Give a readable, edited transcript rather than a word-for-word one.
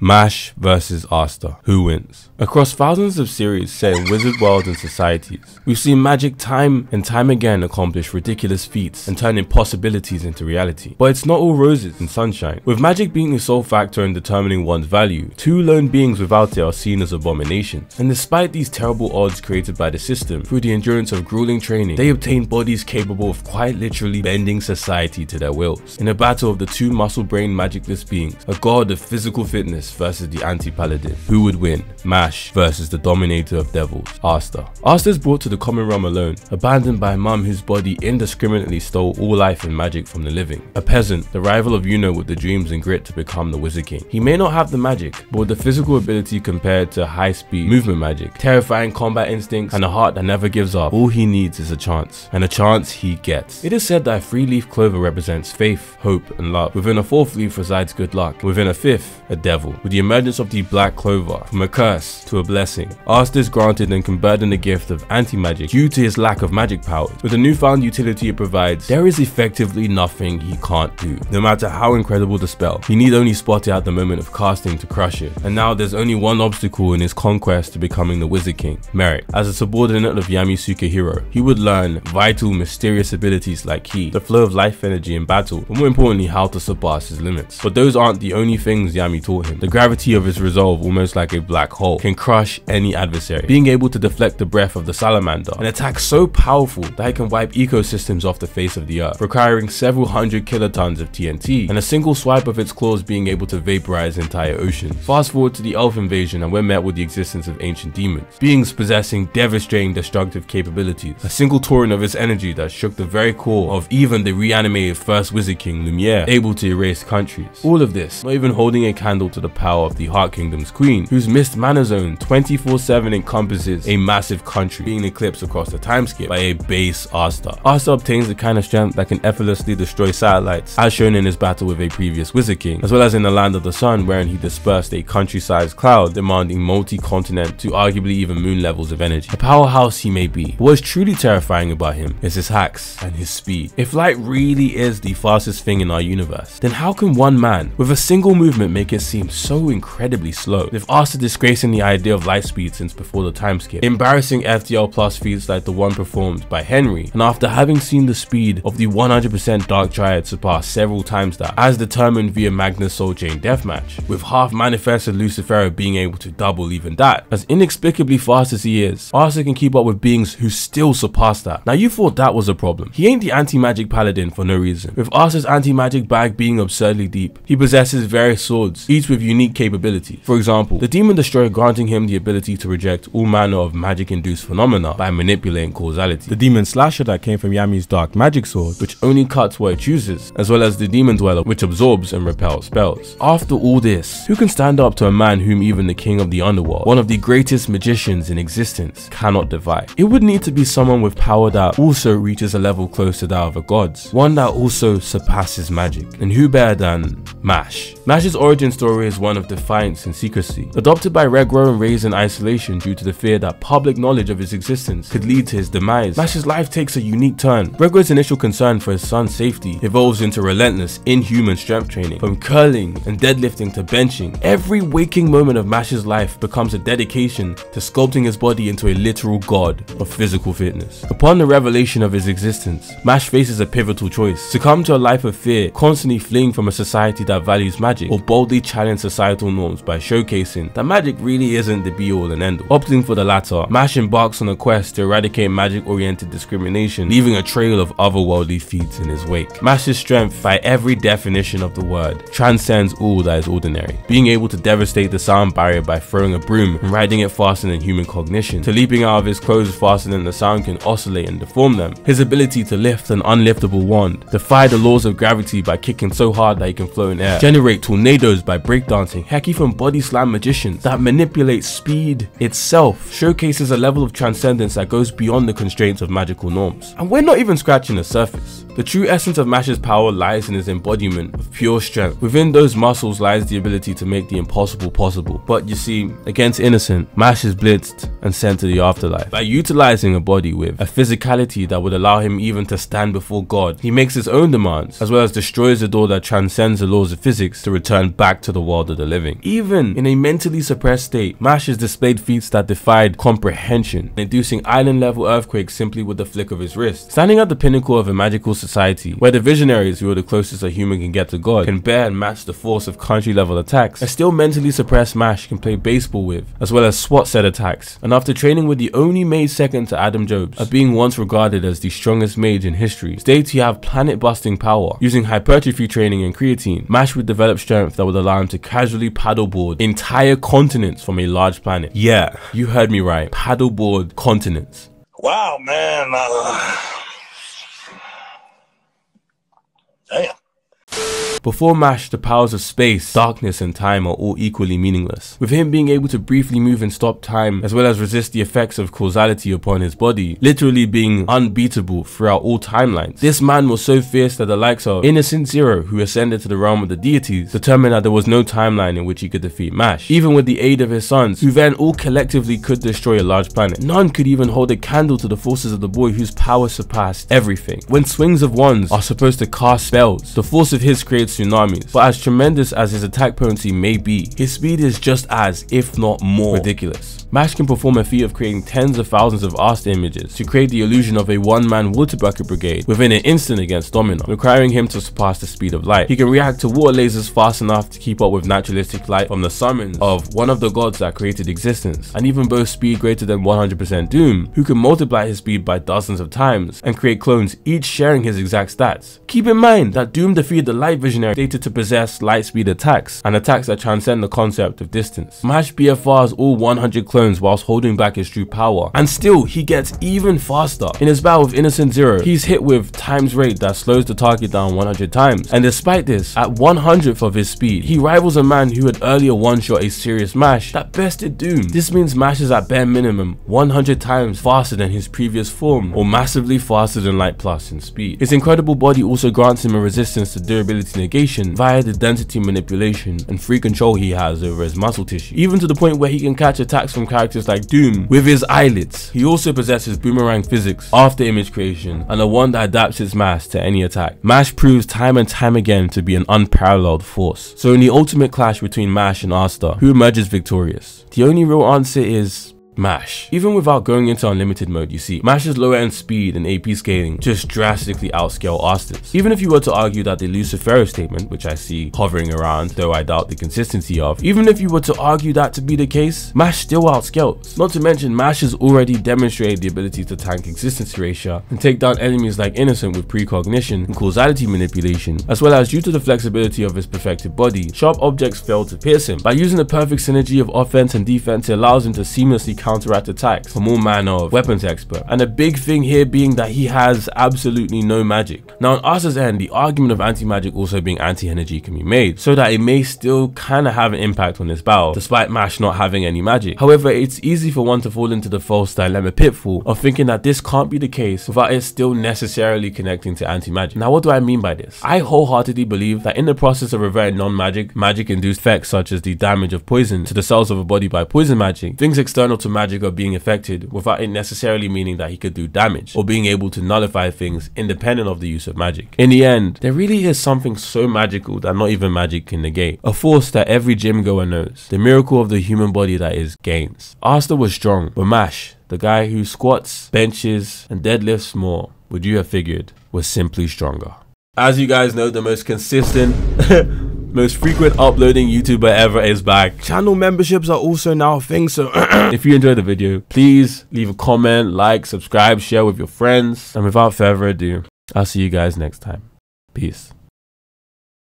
Mash vs Asta. Who wins? Across thousands of series set in wizard worlds and societies, we've seen magic time and time again accomplish ridiculous feats and turn impossibilities into reality. But it's not all roses and sunshine. With magic being the sole factor in determining one's value, two lone beings without it are seen as abominations. And despite these terrible odds created by the system, through the endurance of grueling training, they obtain bodies capable of quite literally bending society to their wills. In a battle of the two muscle-brained magicless beings, a god of physical fitness versus the anti-paladin. Who would win? Mash versus the dominator of devils, Asta. Asta is brought to the common realm alone, abandoned by a mum whose body indiscriminately stole all life and magic from the living. A peasant, the rival of Yuno with the dreams and grit to become the Wizard King. He may not have the magic, but with the physical ability compared to high-speed movement magic, terrifying combat instincts, and a heart that never gives up, all he needs is a chance. And a chance he gets. It is said that a 3-leaf clover represents faith, hope, and love. Within a 4th leaf resides good luck. Within a 5th, a devil. With the emergence of the black clover, from a curse to a blessing, Asta is granted and can burden the gift of anti-magic due to his lack of magic powers. With the newfound utility it provides, there is effectively nothing he can't do. No matter how incredible the spell, he need only spot it at the moment of casting to crush it. And now there's only one obstacle in his conquest to becoming the Wizard King: merit. As a subordinate of Yamisuke Hero, he would learn vital, mysterious abilities like Ki, the flow of life energy in battle, but more importantly how to surpass his limits. But those aren't the only things Yami taught him. The gravity of his resolve, almost like a black hole, can crush any adversary, being able to deflect the breath of the salamander, an attack so powerful that it can wipe ecosystems off the face of the earth, requiring several hundred kilotons of TNT, and a single swipe of its claws being able to vaporize entire oceans. Fast forward to the elf invasion and we're met with the existence of ancient demons, beings possessing devastating destructive capabilities, a single torrent of its energy that shook the very core of even the reanimated first Wizard King Lumiere, able to erase countries. All of this, not even holding a candle to the power of the Heart Kingdom's queen, whose mist mana zone 24/7 encompasses a massive country, being eclipsed across the timeskip by a base Asta. Asta obtains the kind of strength that can effortlessly destroy satellites, as shown in his battle with a previous Wizard King, as well as in the Land of the Sun, wherein he dispersed a country-sized cloud demanding multi-continent to arguably even moon levels of energy. A powerhouse he may be, but what's truly terrifying about him is his hacks and his speed. If light really is the fastest thing in our universe, then how can one man with a single movement make it seem so incredibly slow? With Asta disgracing the idea of light speed since before the time skip, embarrassing FDL plus feats like the one performed by Henry, and after having seen the speed of the 100% Dark Triad surpass several times that, as determined via Magnus Soul Chain Deathmatch, with half manifested Lucifero being able to double even that, as inexplicably fast as he is, Asta can keep up with beings who still surpass that. Now you thought that was a problem. He ain't the anti-magic paladin for no reason. With Asta's anti-magic bag being absurdly deep, he possesses various swords, each with unique capabilities. For example, the Demon Destroyer granting him the ability to reject all manner of magic-induced phenomena by manipulating causality. The Demon Slasher that came from Yami's Dark Magic Sword, which only cuts what it chooses, as well as the Demon Dweller, which absorbs and repels spells. After all this, who can stand up to a man whom even the King of the Underworld, one of the greatest magicians in existence, cannot defy? It would need to be someone with power that also reaches a level close to that of a god's, one that also surpasses magic. And who better than Mash? Mash's origin story is one of defiance and secrecy. Adopted by Regro and raised in isolation due to the fear that public knowledge of his existence could lead to his demise, Mash's life takes a unique turn. Regro's initial concern for his son's safety evolves into relentless, inhuman strength training. From curling and deadlifting to benching, every waking moment of Mash's life becomes a dedication to sculpting his body into a literal god of physical fitness. Upon the revelation of his existence, Mash faces a pivotal choice: succumb to a life of fear, constantly fleeing from a society that values magic, or boldly challenge societal norms by showcasing that magic really isn't the be-all and end-all. Opting for the latter, Mash embarks on a quest to eradicate magic-oriented discrimination, leaving a trail of otherworldly feats in his wake. Mash's strength, by every definition of the word, transcends all that is ordinary, being able to devastate the sound barrier by throwing a broom and riding it faster than human cognition, to leaping out of his clothes faster than the sound can oscillate and deform them. His ability to lift an unliftable wand, defy the laws of gravity by kicking so hard that he can float in air, generate tornadoes by breakdancing, heck even body slam magicians that manipulate speed itself, showcases a level of transcendence that goes beyond the constraints of magical norms. And we're not even scratching the surface. The true essence of Mash's power lies in his embodiment of pure strength. Within those muscles lies the ability to make the impossible possible. But you see, against Innocent, Mash is blitzed and sent to the afterlife. By utilizing a body with a physicality that would allow him even to stand before God, he makes his own demands, as well as destroys the door that transcends the laws of physics to return back to the world world of the living. Even in a mentally suppressed state, Mash has displayed feats that defied comprehension, inducing island-level earthquakes simply with the flick of his wrist. Standing at the pinnacle of a magical society, where the visionaries, who are the closest a human can get to God, can bear and match the force of country-level attacks, a still mentally suppressed Mash can play baseball with, as well as swat set attacks, and after training with the only mage second to Adam Jobs, a being once regarded as the strongest mage in history, states he have planet-busting power. Using hypertrophy training and creatine, Mash would develop strength that would allow him to casually paddleboard entire continents from a large planet. Yeah, you heard me right, paddleboard continents. Wow, man. Damn. Before Mash, the powers of space, darkness and time are all equally meaningless, with him being able to briefly move and stop time as well as resist the effects of causality upon his body, literally being unbeatable throughout all timelines. This man was so fierce that the likes of Innocent Zero, who ascended to the realm of the deities, determined that there was no timeline in which he could defeat Mash, even with the aid of his sons, who then all collectively could destroy a large planet. None could even hold a candle to the forces of the boy whose power surpassed everything. When swings of wands are supposed to cast spells, the force of his creates tsunamis, but as tremendous as his attack potency may be, his speed is just as, if not more, ridiculous. Mash can perform a feat of creating tens of thousands of Asta images to create the illusion of a one-man water bucket brigade within an instant against Domino, requiring him to surpass the speed of light. He can react to water lasers fast enough to keep up with naturalistic light from the summons of one of the gods that created existence, and even boast speed greater than 100% Doom, who can multiply his speed by dozens of times and create clones, each sharing his exact stats. Keep in mind that Doom defeated the light visionary stated to possess light speed attacks and attacks that transcend the concept of distance. Mash BFRs all 100 clones whilst holding back his true power, and still he gets even faster. In his battle with Innocent Zero, he's hit with times rate that slows the target down 100 times, and despite this, at 100th of his speed, he rivals a man who had earlier one-shot a serious Mash that bested Doom. This means Mash is at bare minimum 100 times faster than his previous form, or massively faster than Light Plus in speed. His incredible body also grants him a resistance to durability negation via the density manipulation and free control he has over his muscle tissue, even to the point where he can catch attacks from characters like Doom with his eyelids. He also possesses boomerang physics after image creation and a one that adapts its mass to any attack. Mash proves time and time again to be an unparalleled force. So in the ultimate clash between Mash and Asta, who emerges victorious? The only real answer is Mash. Even without going into unlimited mode, you see, Mash's lower end speed and AP scaling just drastically outscale Asta's. Even if you were to argue that the Lucifero statement, which I see hovering around, though I doubt the consistency of, even if you were to argue that to be the case, Mash still outscales. Not to mention, Mash has already demonstrated the ability to tank existence erasure and take down enemies like Innocent with precognition and causality manipulation, as well as due to the flexibility of his perfected body, sharp objects fail to pierce him. By using the perfect synergy of offense and defense, it allows him to seamlessly counteract attacks from all manner of weapons expert, and a big thing here being that he has absolutely no magic. Now on Asta's end, the argument of anti-magic also being anti-energy can be made, so that it may still kinda have an impact on this battle, despite Mash not having any magic. However, it's easy for one to fall into the false dilemma pitfall of thinking that this can't be the case without it still necessarily connecting to anti-magic. Now what do I mean by this? I wholeheartedly believe that in the process of reverting non-magic, magic-induced effects such as the damage of poison to the cells of a body by poison magic, things external to magic are being affected without it necessarily meaning that he could do damage or being able to nullify things independent of the use of magic. In the end, there really is something so magical that not even magic can negate. A force that every gym goer knows. The miracle of the human body that is gains. Asta was strong, but Mash, the guy who squats, benches, and deadlifts more, would you have figured, was simply stronger. As you guys know, the most consistent most frequent uploading YouTuber ever is back. Channel memberships are also now a thing, so if you enjoyed the video, please leave a comment, like, subscribe, share with your friends, and without further ado, I'll see you guys next time. Peace.